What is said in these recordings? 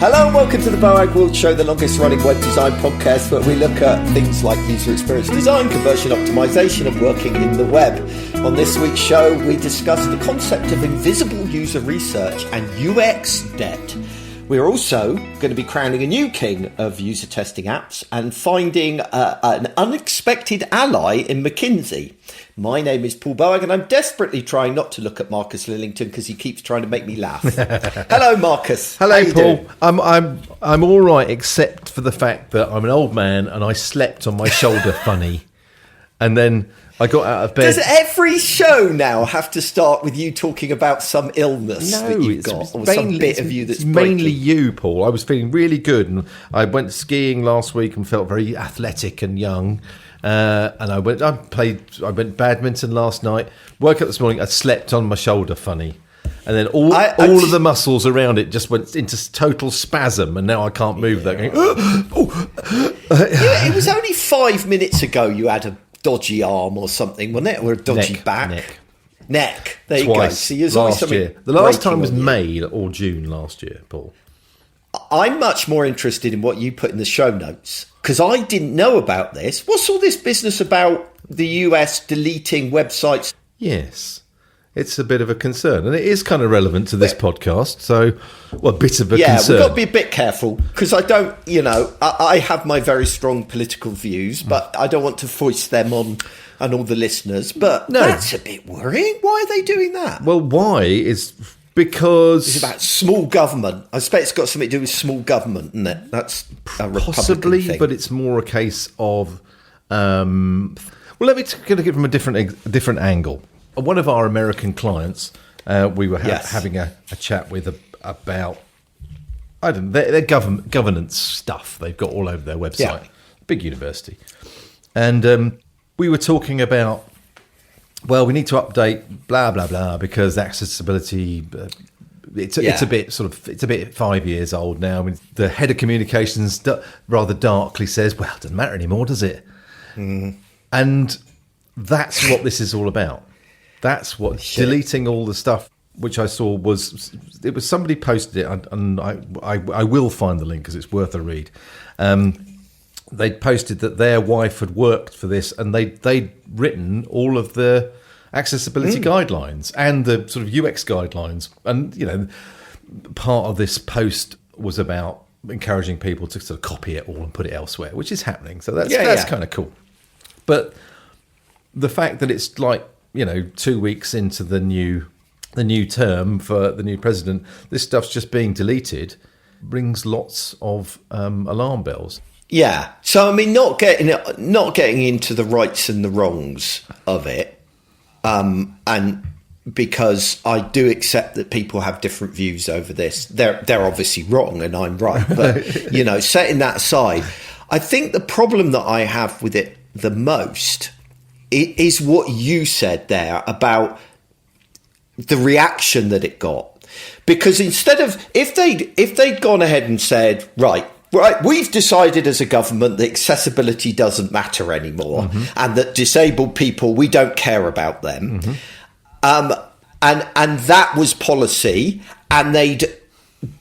Hello and welcome to the Boagworld Show, the longest running web design podcast where we look at things like user experience design, conversion optimization and working in the web. On this week's show, we discuss the concept of invisible user research and UX debt. We're also going to be crowning a new king of user testing apps and finding an unexpected ally in McKinsey. My name is Paul Boag and I'm desperately trying not to look at Marcus Lillington because he keeps trying to make me laugh. Hello, Marcus. Hello, Paul. I'm all right, except for the fact that I'm an old man and I slept on my shoulder funny, and then I got out of bed. Does every show now have to start with you talking about some illness that you've got, or some bit of you that's mainly you, Paul? I was feeling really good, and I went skiing last week and felt very athletic and young. And I went badminton last night. Woke up this morning, I slept on my shoulder funny, and then all of the muscles around it just went into total spasm, and now I can't move. That going. It was only 5 minutes ago you had a dodgy arm or something, wasn't it, or a dodgy back? Neck. There you go. So last year. The last time was May or June last year, Paul. I'm much more interested in what you put in the show notes, because I didn't know about this. What's all this business about the US deleting websites? Yes, it's a bit of a concern, and it is kind of relevant to this podcast. So, a bit of a concern. Yeah, we've got to be a bit careful, because I don't, I have my very strong political views, but I don't want to foist them on all the listeners. But that's a bit worrying. Why are they doing that? Well, why is... Because it's about small government. I expect it's got something to do with small government, isn't it? That's a Republican thing. But it's more a case of. Let me give them a different angle. One of our American clients, we were having a chat with about their governance stuff they've got all over their website. Big university, and we were talking about. Well, we need to update blah blah blah because accessibility. It's a bit 5 years old now. I mean, the head of communications rather darkly says, "Well, it doesn't matter anymore, does it?" Mm. And that's what this is all about. That's what deleting all the stuff which I saw was somebody posted it, and I will find the link because it's worth a read. They'd posted that their wife had worked for this, and they'd written all of the accessibility guidelines and the sort of UX guidelines. And, part of this post was about encouraging people to sort of copy it all and put it elsewhere, which is happening. So that's kind of cool. But the fact that it's 2 weeks into the new term for the new president, this stuff's just being deleted, rings lots of alarm bells. Yeah. So, I mean, not getting into the rights and the wrongs of it, and because I do accept that people have different views over this. They're obviously wrong and I'm right. But, setting that aside, I think the problem that I have with it the most is what you said there about the reaction that it got. Because instead of, if they'd gone ahead and said, right, we've decided as a government that accessibility doesn't matter anymore, and that disabled people, we don't care about them. And that was policy, and they'd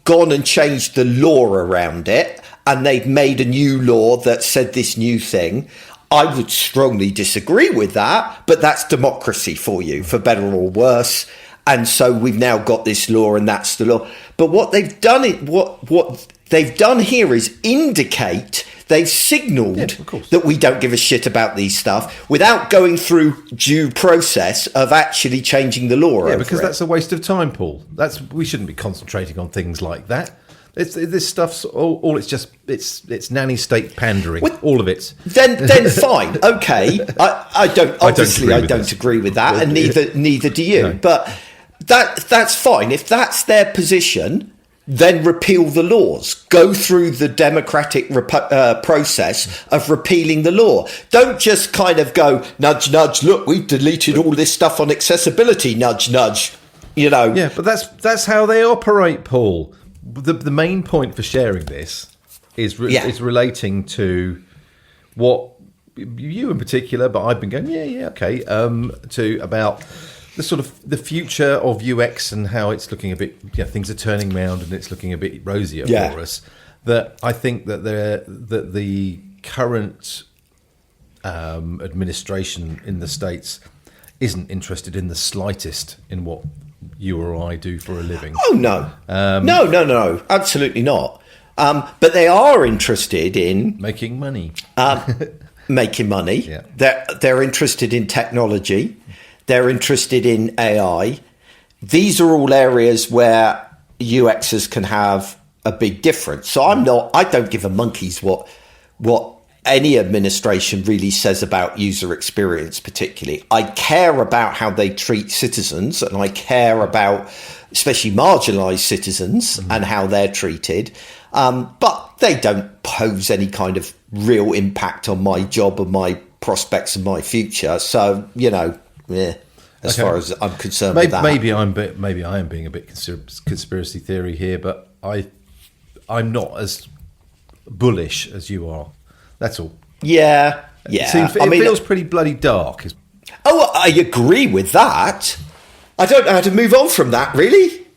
gone and changed the law around it, and they'd made a new law that said this new thing. I would strongly disagree with that, but that's democracy for you, for better or worse. And so we've now got this law, and that's the law. But what they've done what they've done here is indicate, they've signalled that we don't give a shit about these stuff without going through due process of actually changing the law. Yeah, because that's a waste of time, Paul. We shouldn't be concentrating on things like that. This stuff's all it's nanny state pandering, all of it. Then fine, okay. I don't agree with that, and neither do you. No. But that's fine if that's their position. Then repeal the laws. Go through the democratic process of repealing the law. Don't just kind of go, nudge, nudge, look, we've deleted all this stuff on accessibility, nudge, nudge, Yeah, but that's how they operate, Paul. The main point for sharing this is relating to what you in particular, but I've been going, okay, to about the sort of the future of UX and how it's looking a bit, things are turning around and it's looking a bit rosier for us. That I think that the current administration in the States isn't interested in the slightest in what you or I do for a living. Oh no, no, absolutely not. But they are interested in making money. Making money. Yeah. They're interested in technology. They're interested in AI. These are all areas where UXers can have a big difference. So I don't give a monkey's what any administration really says about user experience particularly. I care about how they treat citizens, and I care about especially marginalised citizens and how they're treated. But they don't pose any kind of real impact on my job and my prospects and my future. So, as far as I'm concerned with that. Maybe I am being a bit conspiracy theory here, but I'm not as bullish as you are. That's all. Yeah. It feels pretty bloody dark. Oh, I agree with that. I don't know how to move on from that, really.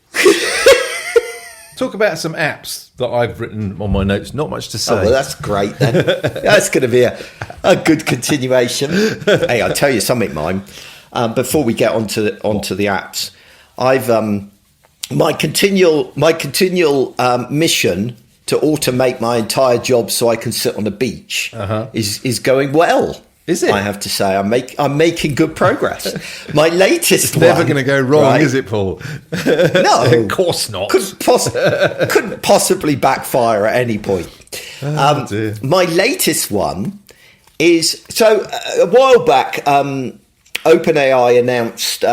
Talk about some apps that I've written on my notes. Not much to say. Oh, well, that's great then. That's going to be a good continuation. Hey, I'll tell you something, Mime. Before we get onto the apps, I've my continual mission to automate my entire job so I can sit on a beach is going well. Is it? I have to say, I'm making good progress. My latest one, never going to go wrong, is it, Paul? No, of course not. Couldn't possibly backfire at any point. Dear. My latest one is a while back. OpenAI announced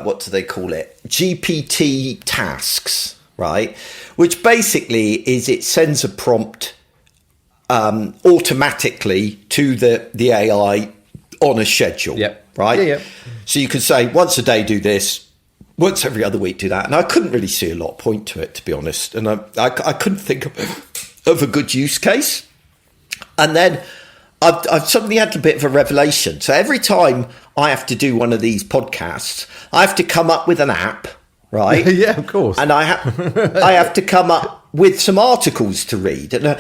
what do they call it? GPT tasks, right? Which basically is it sends a prompt automatically to the AI on a schedule, right? Yeah. So you could say once a day do this, once every other week do that, and I couldn't really see a lot of point to it, to be honest, and I couldn't think of a good use case. And then I've suddenly had a bit of a revelation. So every time I have to do one of these podcasts, I have to come up with an app, right? Yeah, of course. And I have to come up with some articles to read, and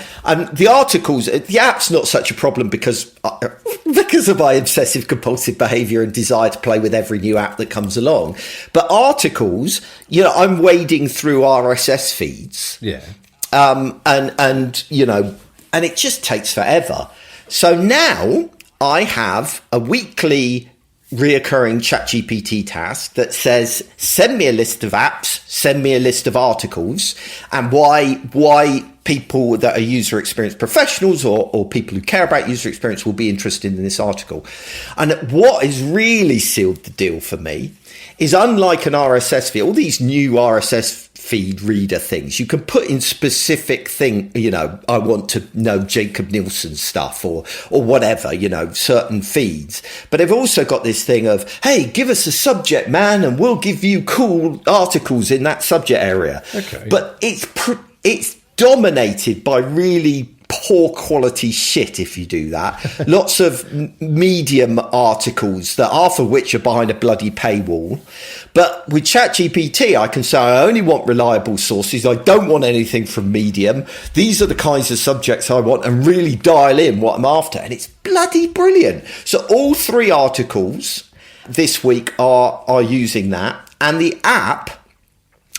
the articles, the app's not such a problem because of my obsessive compulsive behaviour and desire to play with every new app that comes along. But articles, I'm wading through RSS feeds, and it just takes forever. So now I have a weekly reoccurring ChatGPT task that says, send me a list of apps, send me a list of articles, and why people that are user experience professionals or people who care about user experience will be interested in this article. And what has really sealed the deal for me is, unlike an RSS feed, all these new RSS feed reader things, you can put in specific thing, I want to know Jacob Nielsen stuff or whatever, certain feeds. But they've also got this thing of, hey, give us a subject, man, and we'll give you cool articles in that subject area. Okay. But it's dominated by really poor quality shit if you do that. Lots of Medium articles, that half of which are behind a bloody paywall. But with ChatGPT, I can say I only want reliable sources. I don't want anything from Medium. These are the kinds of subjects I want, and really dial in what I'm after. And it's bloody brilliant. So all 3 articles this week are using that. And the app,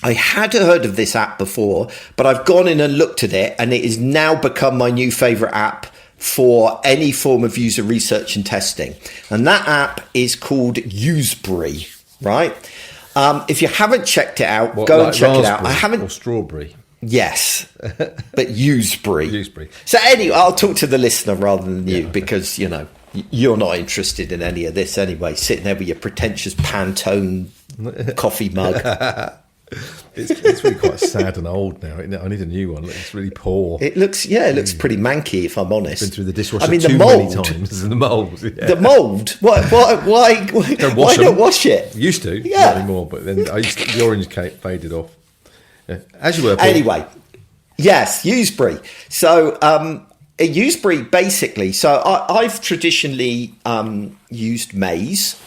I had heard of this app before, but I've gone in and looked at it, and it has now become my new favourite app for any form of user research and testing. And that app is called Useberry, right? If you haven't checked it out, go and check it out. I haven't. Or strawberry. Yes, but Useberry. Useberry. So anyway, I'll talk to the listener rather than you, because, you're not interested in any of this anyway, sitting there with your pretentious Pantone coffee mug. It's really quite sad and old now. I need a new one. It's really poor. It looks pretty manky, if I'm honest. Been through the dishwasher many times. The mould. Yeah. The mould. Why not wash it? Used to, not anymore. But then the orange cape faded off. Yeah. As you were, Paul. Anyway, yes, Useberry. So Useberry, basically. So I've traditionally used Maze,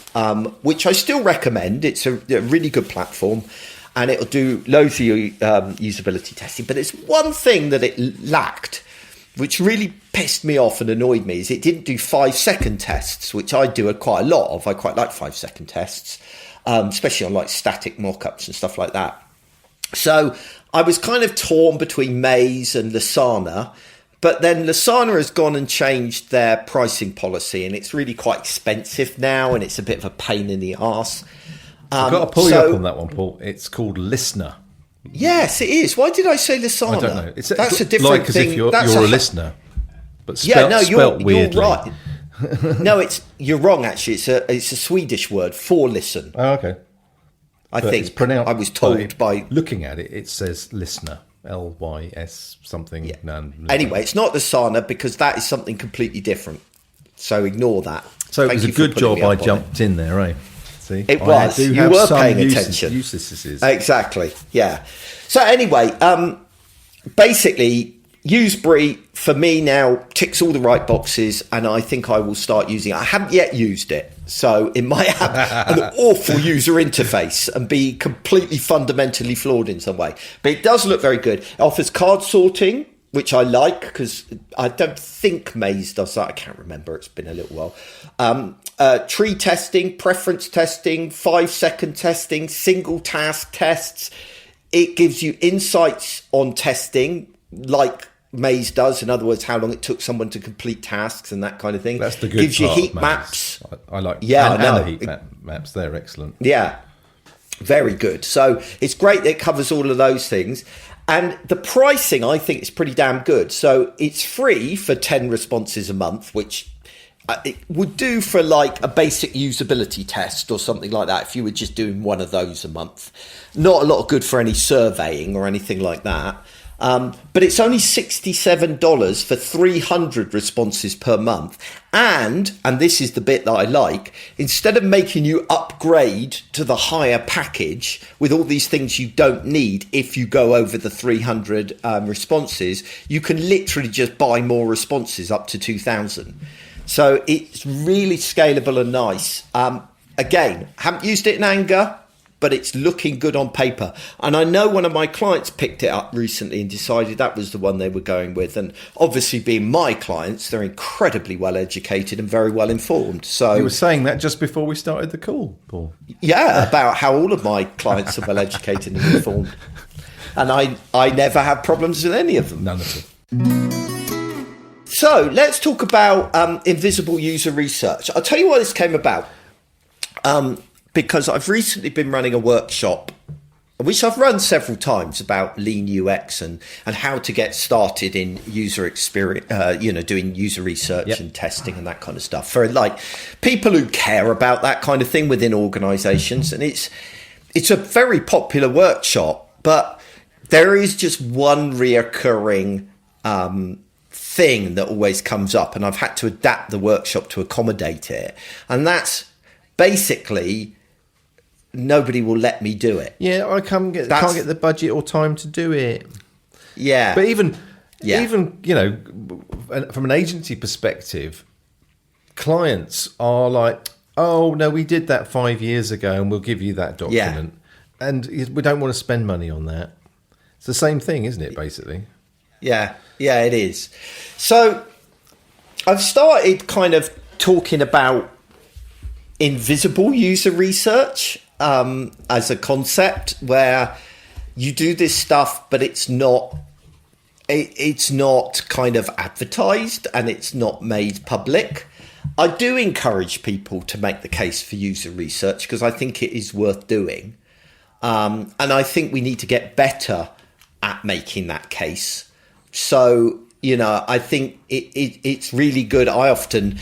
which I still recommend. It's a really good platform, and it'll do loads of usability testing. But there's one thing that it lacked, which really pissed me off and annoyed me, is it didn't do 5-second tests, which I do quite a lot of. I quite like 5-second tests, especially on like static mock-ups and stuff like that. So I was kind of torn between Maze and Lasana, but then Lasana has gone and changed their pricing policy, and it's really quite expensive now, and it's a bit of a pain in the arse. I've got to pull you up on that one, Paul. It's called Listener. Yes, it is. Why did I say Lasana? I don't know. That's a different like as thing. If you're a listener, but you're weirdly. right. No, you're wrong. Actually, it's a Swedish word for listen. Oh, okay. I think it's pronounced. I was told by looking at it. It says listener, LYS something. Yeah. Anyway, it's not Lasana because that is something completely different. So ignore that. So it was a good job I jumped in there, eh? See, it was. You were paying attention. Uses. Exactly. Yeah. So anyway, basically, Useberry for me now ticks all the right boxes, and I think I will start using it. I haven't yet used it, so it might have an awful user interface and be completely fundamentally flawed in some way. But it does look very good. It offers card sorting, which I like because I don't think Maze does that. I can't remember. It's been a little while. Tree testing, preference testing, 5-second testing, single task tests. It gives you insights on testing like Maze does. In other words, how long it took someone to complete tasks and that kind of thing. That's the good gives part you heat of maps. I like. Yeah, and the heat maps. They're excellent. Yeah, very good. So it's great that it covers all of those things. And the pricing, I think, is pretty damn good. So it's free for 10 responses a month, which it would do for like a basic usability test or something like that if you were just doing one of those a month. Not a lot of good for any surveying or anything like that. But it's only $67 for 300 responses per month. And this is the bit that I like, instead of making you upgrade to the higher package with all these things you don't need if you go over the 300 responses, you can literally just buy more responses up to 2,000. So it's really scalable and nice. Again, haven't used it in anger, but it's looking good on paper. And I know one of my clients picked it up recently and decided that was the one they were going with. And obviously, being my clients, they're incredibly well educated and very well informed. So you were saying that just before we started the call, Paul. Yeah, about how all of my clients are well educated and informed. And I never have problems with any of them. None of them. So let's talk about invisible user research. I'll tell you why this came about. Because I've recently been running a workshop, which I've run several times, about lean UX and how to get started in user experience, doing user research and testing and that kind of stuff for like people who care about that kind of thing within organizations. And it's a very popular workshop, but there is just one reoccurring thing that always comes up, and I've had to adapt the workshop to accommodate it. And that's basically, nobody will let me do it. Yeah, I can't get the budget or time to do it. Yeah. But even from an agency perspective, clients are like, oh, no, we did that 5 years ago and we'll give you that document. Yeah. And we don't want to spend money on that. It's the same thing, isn't it, basically? Yeah, it is. So I've started kind of talking about invisible user research as a concept, where you do this stuff, but it's not kind of advertised and it's not made public. I do encourage people to make the case for user research because I think it is worth doing. And I think we need to get better at making that case. So, I think it's really good. I often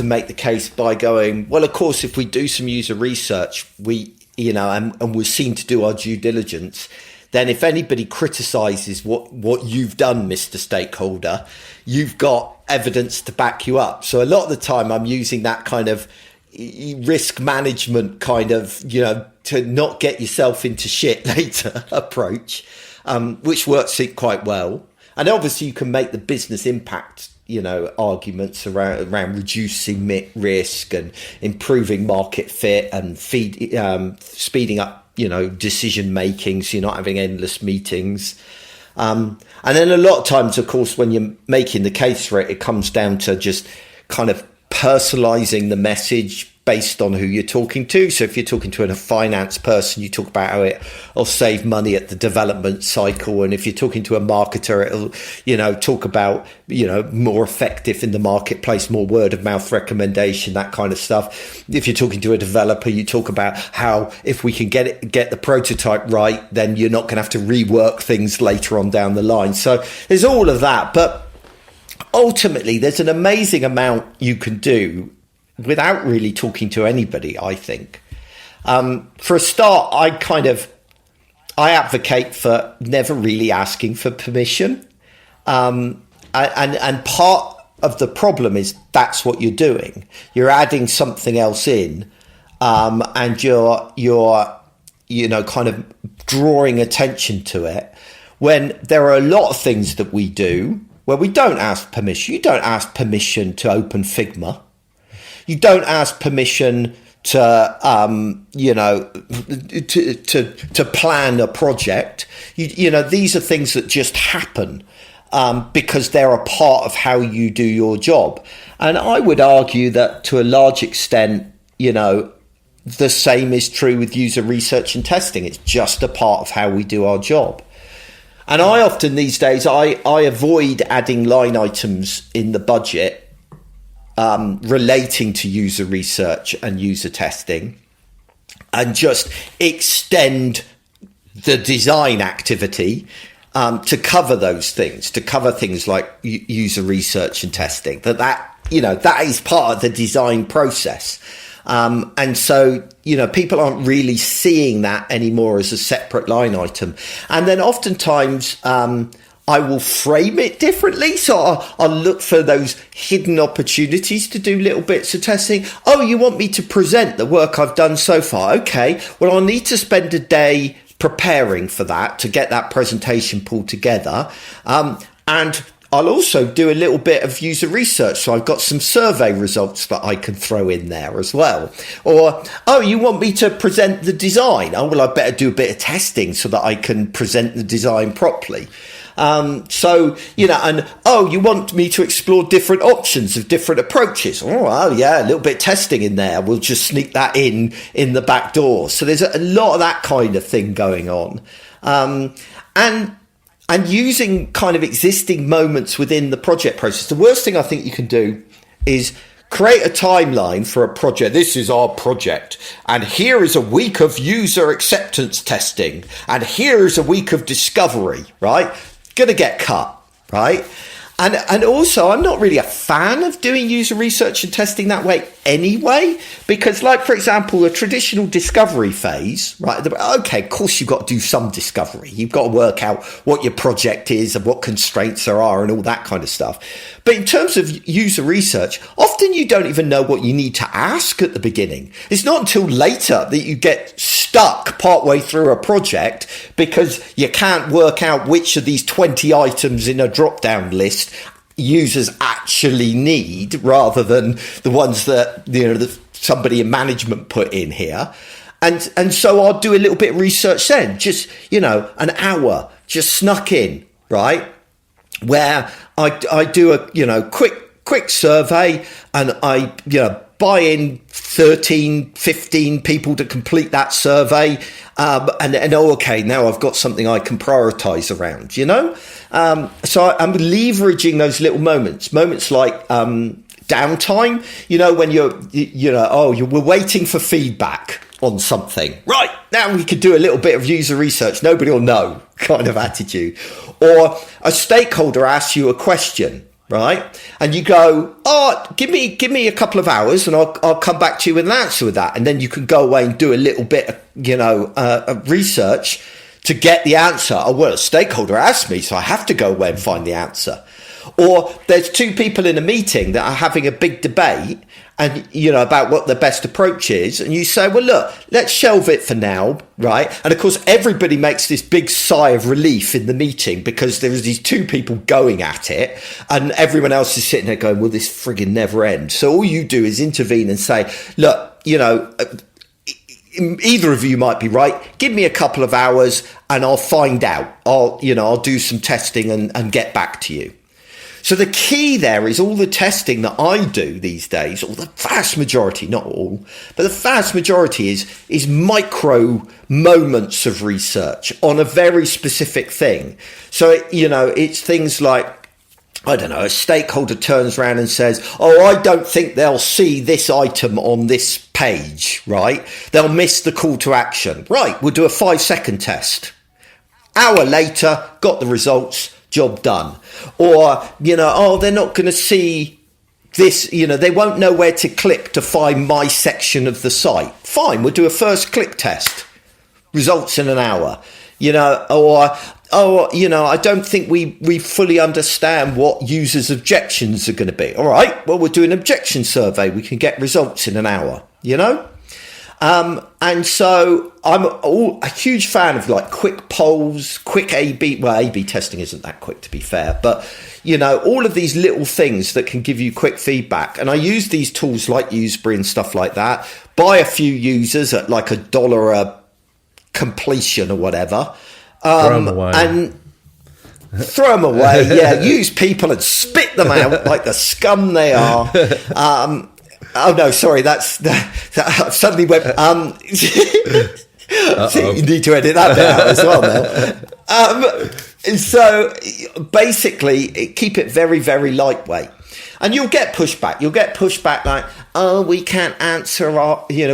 make the case by going, well, of course, if we do some user research, and we're seen to do our due diligence, then if anybody criticizes what you've done, Mr. Stakeholder, you've got evidence to back you up. So a lot of the time I'm using that kind of risk management kind of, to not get yourself into shit later approach, which works quite well. And obviously you can make the business impact arguments around reducing risk and improving market fit and speeding up, decision making, so you're not having endless meetings. And then a lot of times, of course, when you're making the case for it, it comes down to just kind of personalizing the message based on who you're talking to. So if you're talking to a finance person, you talk about how it'll save money at the development cycle. And if you're talking to a marketer, it'll, talk about, more effective in the marketplace, more word of mouth recommendation, that kind of stuff. If you're talking to a developer, you talk about how if we can get the prototype right, then you're not going to have to rework things later on down the line. So there's all of that. But ultimately, there's an amazing amount you can do without really talking to anybody, I think. For a start, I advocate for never really asking for permission. And part of the problem is that's what you're doing. You're adding something else in, and you're kind of drawing attention to it, when there are a lot of things that we do where we don't ask permission. You don't ask permission to open Figma. You don't ask permission to plan a project. These are things that just happen because they're a part of how you do your job. And I would argue that to a large extent, the same is true with user research and testing. It's just a part of how we do our job. And I often these days, I avoid adding line items in the budget relating to user research and user testing, and just extend the design activity to cover those things, to cover things like user research and testing. That is part of the design process. And so, people aren't really seeing that anymore as a separate line item. And then oftentimes, I will frame it differently. So I'll look for those hidden opportunities to do little bits of testing. Oh, you want me to present the work I've done so far? Okay, well, I'll need to spend a day preparing for that to get that presentation pulled together. And I'll also do a little bit of user research. So I've got some survey results that I can throw in there as well. Or, oh, you want me to present the design? Oh, well, I better do a bit of testing so that I can present the design properly. And you want me to explore different options of different approaches. Oh, well, yeah, a little bit of testing in there. We'll just sneak that in the back door. So there's a lot of that kind of thing going on. And using kind of existing moments within the project process. The worst thing I think you can do is create a timeline for a project. This is our project, and here is a week of user acceptance testing, and here is a week of discovery, right? Gonna get cut, right? And also, I'm not really a fan of doing user research and testing that way anyway, because, like, for example, a traditional discovery phase, right? Okay, of course, you've got to do some discovery. You've got to work out what your project is and what constraints there are and all that kind of stuff. But in terms of user research, often you don't even know what you need to ask at the beginning. It's not until later that you get stuck partway through a project because you can't work out which of these 20 items in a drop-down list users actually need, rather than the ones that that somebody in management put in here. And so I'll do a little bit of research then, just an hour just snuck in, right, where I do a quick survey, and I buy in 13, 15 people to complete that survey. Okay, now I've got something I can prioritize around, So I'm leveraging those little moments like downtime, when we're waiting for feedback on something. Right, now we could do a little bit of user research. Nobody will know kind of attitude. Or a stakeholder asks you a question, right? And you go, oh, give me a couple of hours and I'll come back to you with an answer with that. And then you can go away and do a little bit of, research to get the answer. Oh, well, a stakeholder asked me, so I have to go away and find the answer. Or there's two people in a meeting that are having a big debate, and about what the best approach is, and you say, well, look, let's shelve it for now, right? And of course everybody makes this big sigh of relief in the meeting because there's these two people going at it and everyone else is sitting there going, well, this frigging never ends. So all you do is intervene and say, look, either of you might be right. Give me a couple of hours and I'll find out. I'll do some testing and get back to you. So the key there is all the testing that I do these days, or the vast majority, not all, but the vast majority is micro moments of research on a very specific thing. So, it's things like, I don't know, a stakeholder turns around and says, oh, I don't think they'll see this item on this page, right? They'll miss the call to action. Right, we'll do a 5-second test. Hour later, got the results, job done. Or, they're not going to see this, they won't know where to click to find my section of the site. Fine, we'll do a first click test. Results in an hour. I don't think we fully understand what users' objections are going to be. All right, well, we'll do an objection survey. We can get results in an hour, And so I'm a huge fan of like quick polls, quick A/B. Well, A/B testing isn't that quick, to be fair, but all of these little things that can give you quick feedback. And I use these tools like Usebry and stuff like that. Buy a few users at like $1 a completion or whatever. Throw them away. And throw them away. Yeah, use people and spit them out like the scum they are. Oh no, sorry. That suddenly went. So you need to edit that bit out as well now. So basically, keep it very, very lightweight, and you'll get pushback. You'll get pushback like, "Oh, we can't answer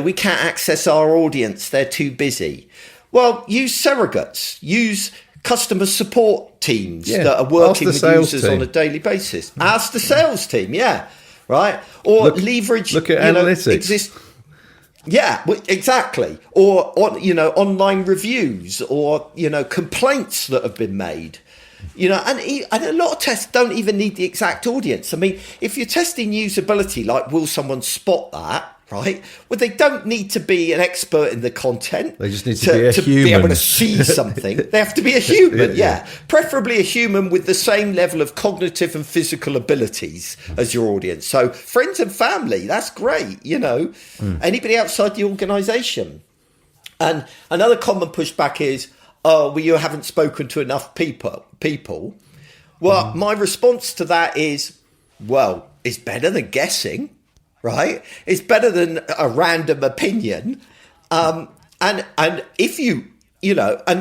we can't access our audience. They're too busy." Well, use surrogates. Use customer support teams that are working with users on a daily basis. Ask the sales team. Yeah. Right, or leverage. Look at analytics. Yeah, exactly. Or online reviews, or complaints that have been made. And a lot of tests don't even need the exact audience. I mean, if you're testing usability, like will someone spot that? Right. Well, they don't need to be an expert in the content. They just need to be a human. Be able to see something. They have to be a human. Yeah. Preferably a human with the same level of cognitive and physical abilities as your audience. So friends and family, that's great. Anybody outside the organization. And another common pushback is, oh, well, you haven't spoken to enough people. Well, my response to that is, well, it's better than guessing. Right, it's better than a random opinion, and if and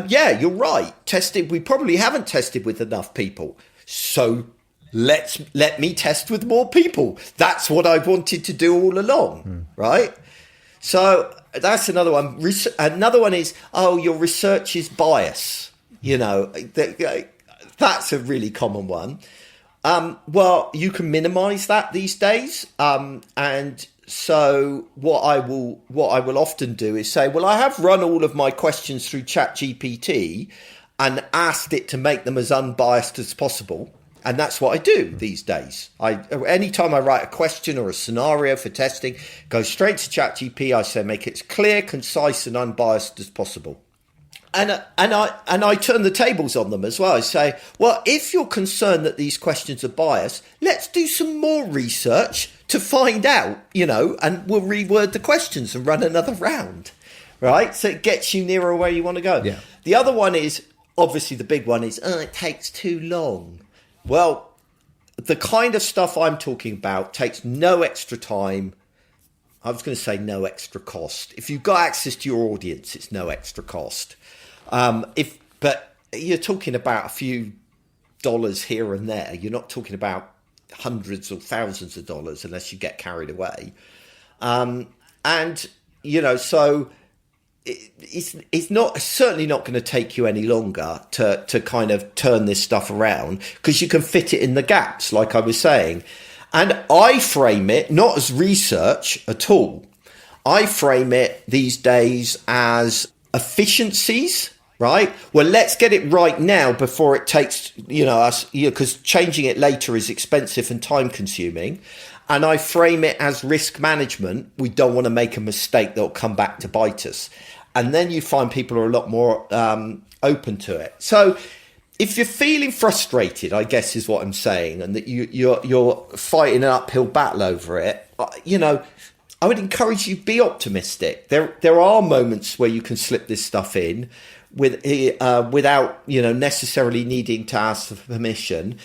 yeah, you're right. We probably haven't tested with enough people, so let me test with more people. That's what I wanted to do all along, right? So that's another one. Another one is, oh, your research is bias. That's a really common one. Well, you can minimize that these days. And so what I will often do is say, well, I have run all of my questions through ChatGPT and asked it to make them as unbiased as possible. And that's what I do these days. Anytime I write a question or a scenario for testing, go straight to ChatGPT. I say, make it as clear, concise and unbiased as possible. And I turn the tables on them as well. I say, well, if you're concerned that these questions are biased, let's do some more research to find out, and we'll reword the questions and run another round, right? So it gets you nearer where you want to go. Yeah. The other one is, obviously the big one is, it takes too long. Well, the kind of stuff I'm talking about takes no extra time. I was going to say no extra cost. If you've got access to your audience, it's no extra cost. But you're talking about a few dollars here and there. You're not talking about hundreds or thousands of dollars unless you get carried away. So it's certainly not going to take you any longer to kind of turn this stuff around, because you can fit it in the gaps, like I was saying. And I frame it not as research at all. I frame it these days as efficiencies. Right. Well, let's get it right now before it takes, us, because changing it later is expensive and time consuming. and I frame it as risk management. We don't want to make a mistake that will come back to bite us. And then you find people are a lot more open to it. So if you're feeling frustrated, I guess is what I'm saying, and that you're fighting an uphill battle over it, I would encourage you to be optimistic. There are moments where you can slip this stuff in without necessarily needing to ask for permission.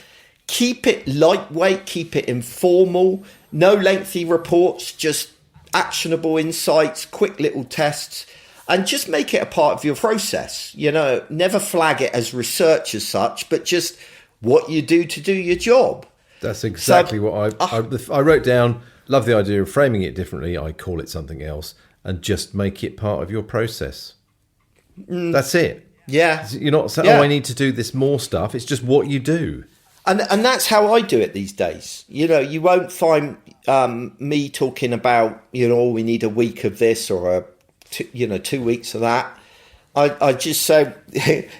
Keep it lightweight, keep it informal, no lengthy reports, just actionable insights, quick little tests, and just make it a part of your process. Never flag it as research as such, but just what you do to do your job. That's exactly what I wrote down. Love the idea of framing it differently. I call it something else, and just make it part of your process. That's it. Yeah. You're not saying, I need to do this more stuff. It's just what you do. And that's how I do it these days. You won't find me talking about, we need a week of this or 2 weeks of that. I just say,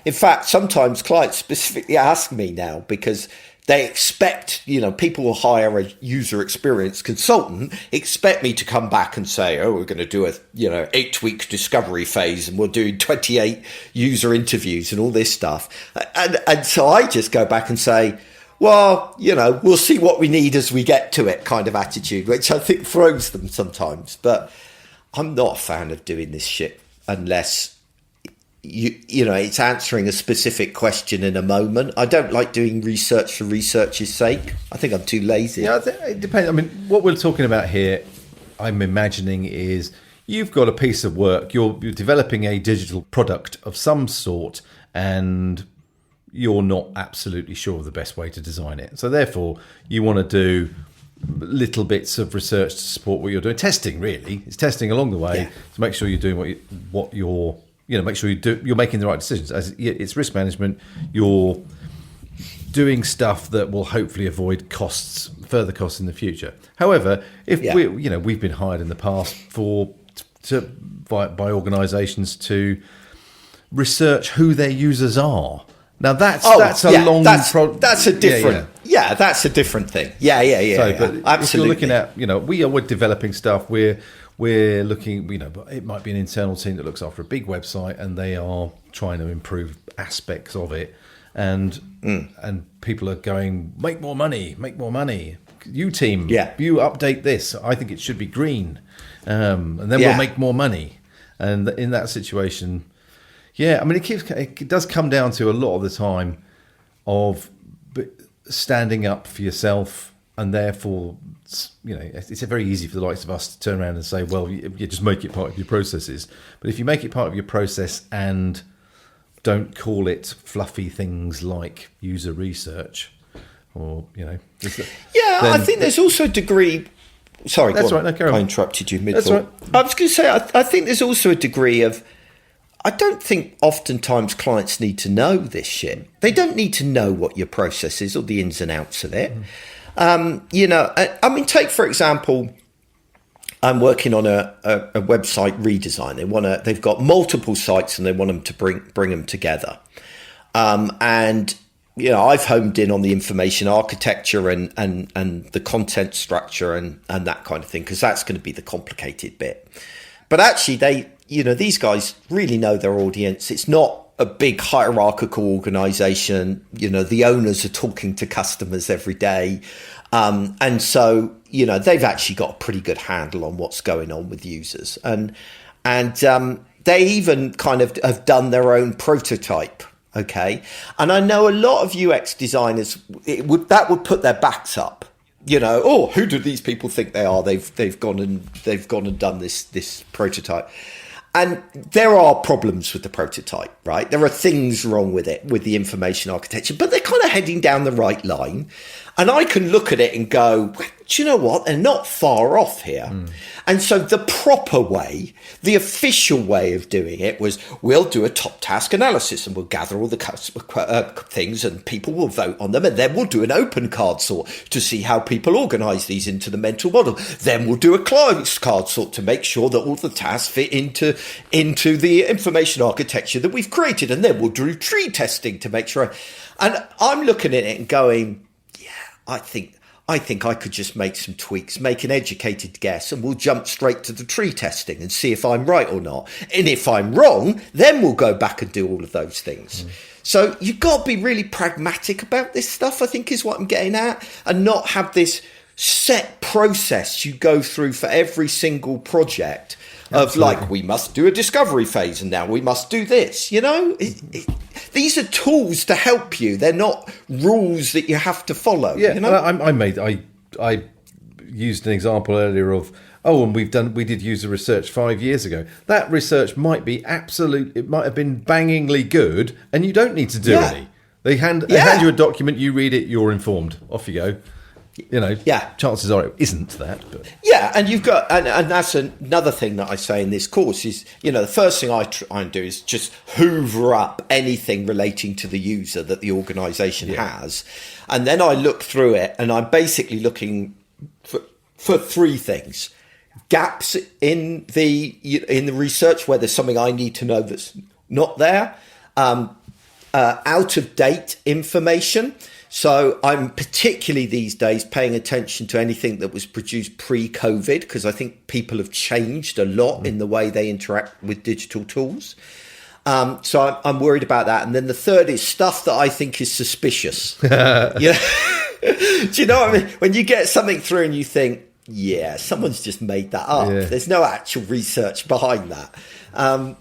in fact, sometimes clients specifically ask me now because they expect, people will hire a user experience consultant, expect me to come back and say, we're going to do a, 8-week discovery phase and we're doing 28 user interviews and all this stuff. And so I just go back and say, well, we'll see what we need as we get to it kind of attitude, which I think throws them sometimes. But I'm not a fan of doing this shit unless it's answering a specific question in a moment. I don't like doing research for research's sake. I think I'm too lazy. Yeah, it depends. I mean, what we're talking about here, I'm imagining, is you've got a piece of work. You're developing a digital product of some sort, and you're not absolutely sure of the best way to design it. So therefore, you want to do little bits of research to support what you're doing. Testing, really. It's testing along the way to make sure you're doing what you're make sure you're making the right decisions. As it's risk management, you're doing stuff that will hopefully avoid further costs in the future. However, if we've been hired in the past by organisations to research who their users are. Now that's a different that's a different thing. But absolutely. If you're looking at we're developing stuff. We're looking, but it might be an internal team that looks after a big website and they are trying to improve aspects of it, and people are going, make more money. You team, you update this. I think it should be green, and then we'll make more money. And in that situation, it does come down to a lot of the time of standing up for yourself, and therefore, it's very easy for the likes of us to turn around and say, well, you just make it part of your processes. But if you make it part of your process and don't call it fluffy things like user research, or I think there's also a degree. Sorry, that's right. No, carry on. I interrupted you mid. That's right. I was going to say, I think there's also a degree of. I don't think oftentimes clients need to know this shit. They don't need to know what your process is or the ins and outs of it. Take for example, I'm working on a website redesign. They've got multiple sites and they want them to bring them together. I've homed in on the information architecture and the content structure and that kind of thing, because that's going to be the complicated bit. But actually, these guys really know their audience. It's not a big hierarchical organization. The owners are talking to customers every day. And so, they've actually got a pretty good handle on what's going on with users. And they even kind of have done their own prototype. Okay. And I know a lot of UX designers, that would put their backs up. Who do these people think they are? They've gone and done this prototype. And there are problems with the prototype, right? There are things wrong with it, with the information architecture, but they're kind of heading down the right line. And I can look at it and go, do you know what? They're not far off here. And so the proper way, the official way of doing it was, we'll do a top task analysis and we'll gather all the things and people will vote on them. And then we'll do an open card sort to see how people organize these into the mental model. Then we'll do a closed card sort to make sure that all the tasks fit into the information architecture that we've created. And then we'll do tree testing to make sure. And I'm looking at it and going, I think I think I could just make some tweaks, make an educated guess, and we'll jump straight to the tree testing and see if I'm right or not. And if I'm wrong, then we'll go back and do all of those things. So you've got to be really pragmatic about this stuff, I think is what I'm getting at, and not have this set process you go through for every single project of like, we must do a discovery phase and now we must do this, you know? These are tools to help you. They're not rules that you have to follow. Yeah, you know? I used an example earlier of, and we did user research 5 years ago. That research might be it might have been bangingly good, and you don't need to do any. They hand you a document, you read it, you're informed. Off you go. You know, chances are it isn't that. But. Yeah, and you've got, and that's another thing that I say in this course is, you know, the first thing I try and do is just hoover up anything relating to the user that the organisation has, and then I look through it, and I'm basically looking for three things: gaps in the research where there's something I need to know that's not there, out of date information. So I'm particularly these days paying attention to anything that was produced pre-COVID, because I think people have changed a lot in the way they interact with digital tools. So I'm worried about that. And then the third is stuff that I think is suspicious. Yeah. Do you know what I mean? When you get something through and you think, yeah, someone's just made that up. Yeah. There's no actual research behind that.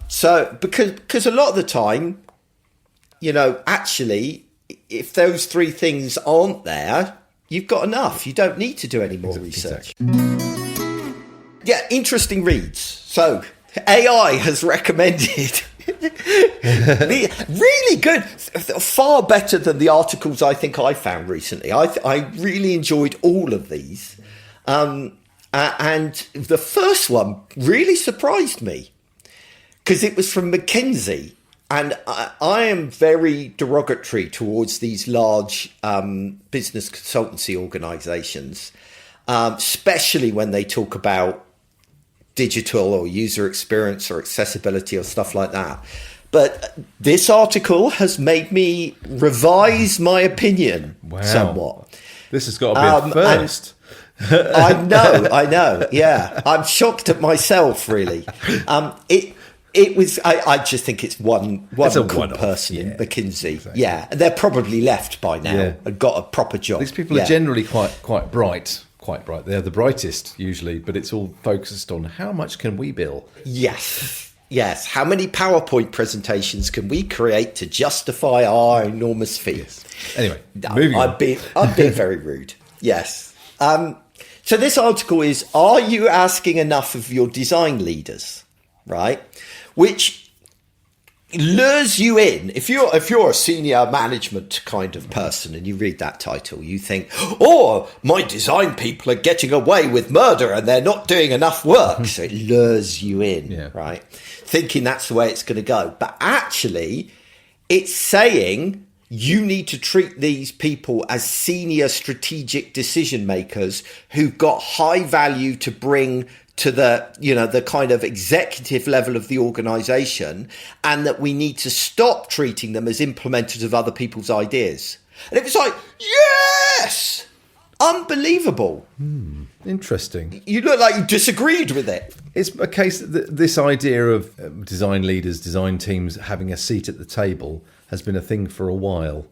So because a lot of the time, you know, actually, if those three things aren't there, you've got enough. You don't need to do any more research. Yeah, interesting reads. So AI has recommended really good, far better than the articles I think I found recently. I really enjoyed all of these. And the first one really surprised me because it was from McKinsey. And I am very derogatory towards these large business consultancy organizations, especially when they talk about digital or user experience or accessibility or stuff like that. But this article has made me revise my opinion somewhat. This has got to be a first. I know. Yeah, I'm shocked at myself, really. It was. I just think it's one cool person in McKinsey. Exactly. Yeah, and they're probably left by now and got a proper job. These people are generally quite bright. Quite bright. They're the brightest usually, but it's all focused on how much can we bill. Yes. How many PowerPoint presentations can we create to justify our enormous fees? Yes. Anyway, moving on. I'd be very rude. Yes. So this article is: are you asking enough of your design leaders? Right. Which lures you in. If you're a senior management kind of person and you read that title, you think, oh, my design people are getting away with murder and they're not doing enough work. So it lures you in, right? Thinking that's the way it's going to go. But actually, it's saying you need to treat these people as senior strategic decision makers who've got high value to bring to the kind of executive level of the organization, and that we need to stop treating them as implementers of other people's ideas. And it was like, yes, unbelievable. Interesting. You look like you disagreed with it. It's a case that this idea of design leaders, design teams having a seat at the table has been a thing for a while.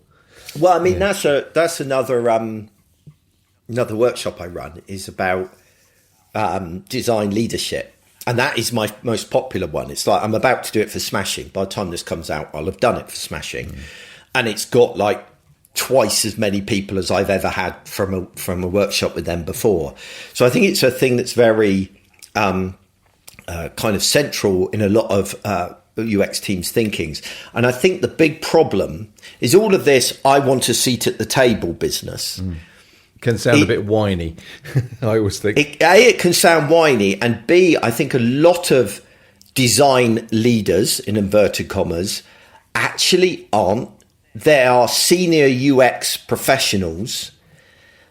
Well, I mean, that's another workshop I run is about design leadership, and that is my most popular one. It's like I'm about to do it for Smashing. By the time this comes out, I'll have done it for Smashing, and it's got like twice as many people as I've ever had from a workshop with them before. So I think it's a thing that's very kind of central in a lot of UX teams' thinkings. And I think the big problem is all of this I want a seat at the table business. Can sound a bit whiny, I always think. It can sound whiny, and B, I think a lot of design leaders, in inverted commas, actually aren't. They are senior UX professionals,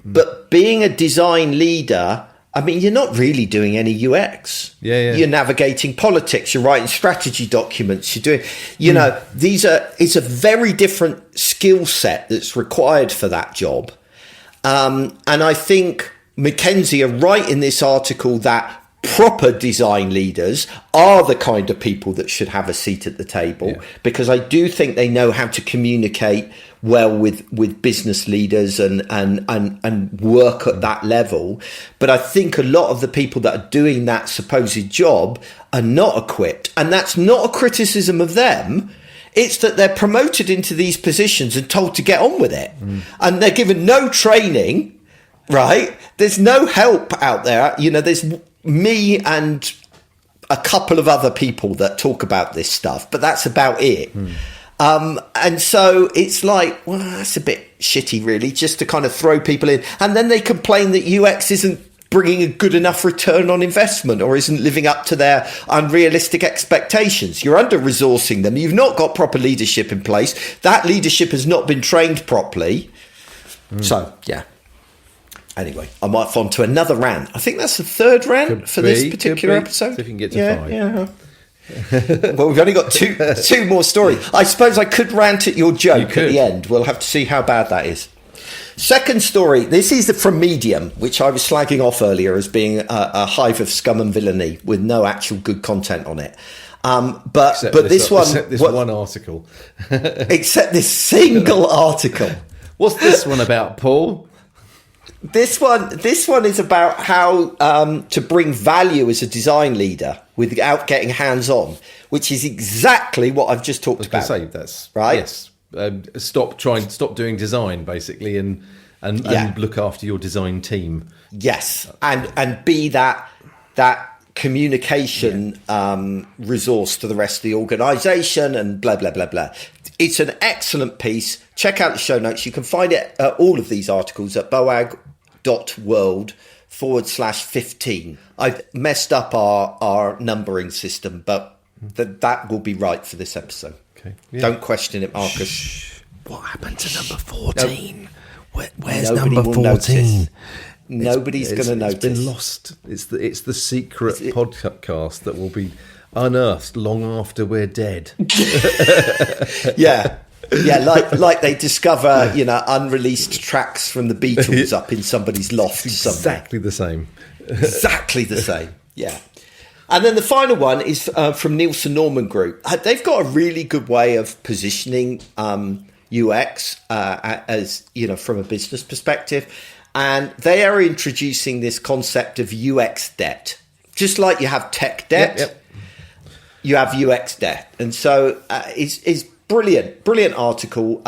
but being a design leader, I mean, you're not really doing any UX. Yeah. You're navigating politics, you're writing strategy documents, you're doing, it's a very different skill set that's required for that job. And I think McKinsey are right in this article that proper design leaders are the kind of people that should have a seat at the table, because I do think they know how to communicate well with business leaders and work at that level. But I think a lot of the people that are doing that supposed job are not equipped. And that's not a criticism of them. It's that they're promoted into these positions and told to get on with it. And they're given no training, right? There's no help out there. There's me and a couple of other people that talk about this stuff, but that's about it. And so it's like, well, that's a bit shitty, really, just to kind of throw people in. And then they complain that UX isn't bringing a good enough return on investment or isn't living up to their unrealistic expectations. You're under-resourcing them. You've not got proper leadership in place. That leadership has not been trained properly. So, yeah. Anyway, I'm off on to another rant. I think that's the third rant for this particular episode. See if you can get to 5. Yeah. Well, we've only got two more stories. I suppose I could rant at your joke at the end. We'll have to see how bad that is. Second story. This is from Medium, which I was slagging off earlier as being a hive of scum and villainy with no actual good content on it. Except this one article. Except this single article. What's this one about, Paul? This one is about how to bring value as a design leader without getting hands-on, which is exactly what I've just talked about. That's right. Yes. Stop doing design, basically, and look after your design team. Yes, and be that communication resource to the rest of the organisation, and blah blah blah blah. It's an excellent piece. Check out the show notes. You can find all of these articles at boag.world/15. I've messed up our numbering system, but that will be right for this episode. Okay. Yeah. Don't question it, Marcus. Shh. What happened to number 14? Where's Nobody number 14? Nobody's going to notice. It's been lost. It's the secret podcast that will be unearthed long after we're dead. Yeah, like they discover unreleased tracks from the Beatles up in somebody's loft. Exactly the same. Exactly the same. Yeah. And then the final one is from Nielsen Norman Group. They've got a really good way of positioning UX as from a business perspective, and they are introducing this concept of UX debt. Just like you have tech debt, you have UX debt, and so it's brilliant article,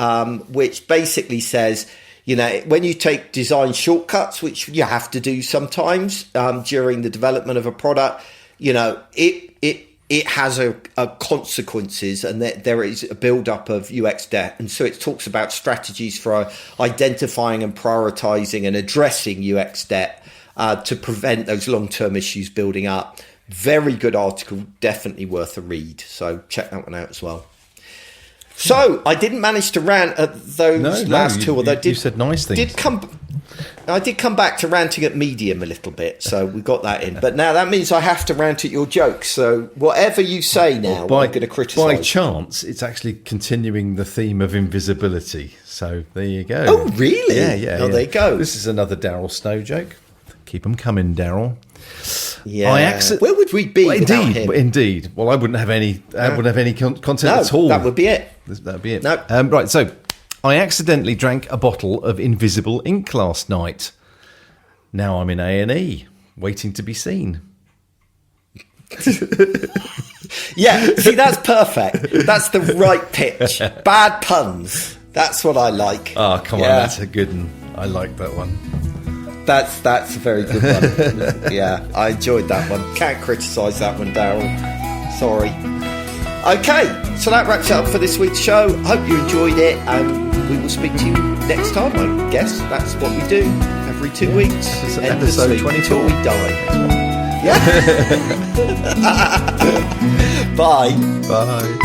which basically says, when you take design shortcuts, which you have to do sometimes during the development of a product, it has a consequences, and there is a build-up of UX debt. And so it talks about strategies for identifying and prioritizing and addressing UX debt to prevent those long-term issues building up. Very good article, definitely worth a read. So check that one out as well. So I didn't manage to rant at those last two, although you said nice things. I did come back to ranting at Medium a little bit, so we got that in. But now that means I have to rant at your jokes. So whatever you say now, I'm going to criticise. By chance, it's actually continuing the theme of invisibility. So there you go. Oh, really? Yeah. Oh, there you go. This is another Daryl Snow joke. Keep them coming, Daryl. Yeah. Where would we be without him? Indeed. Well, I wouldn't have any. Content at all. That would be it. That would be it. No. Right. So, I accidentally drank a bottle of invisible ink last night. Now I'm in A&E, waiting to be seen. Yeah. See, that's perfect. That's the right pitch. Bad puns. That's what I like. Oh, come on, that's a good one. I like that one. That's a very good one. Yeah, I enjoyed that one. Can't criticise that one, Daryl. Sorry. Okay, so that wraps it up for this week's show. Hope you enjoyed it, and we will speak to you next time, I guess. That's what we do every 2 weeks. It's episode 24. Until we die. Yeah. Bye. Bye.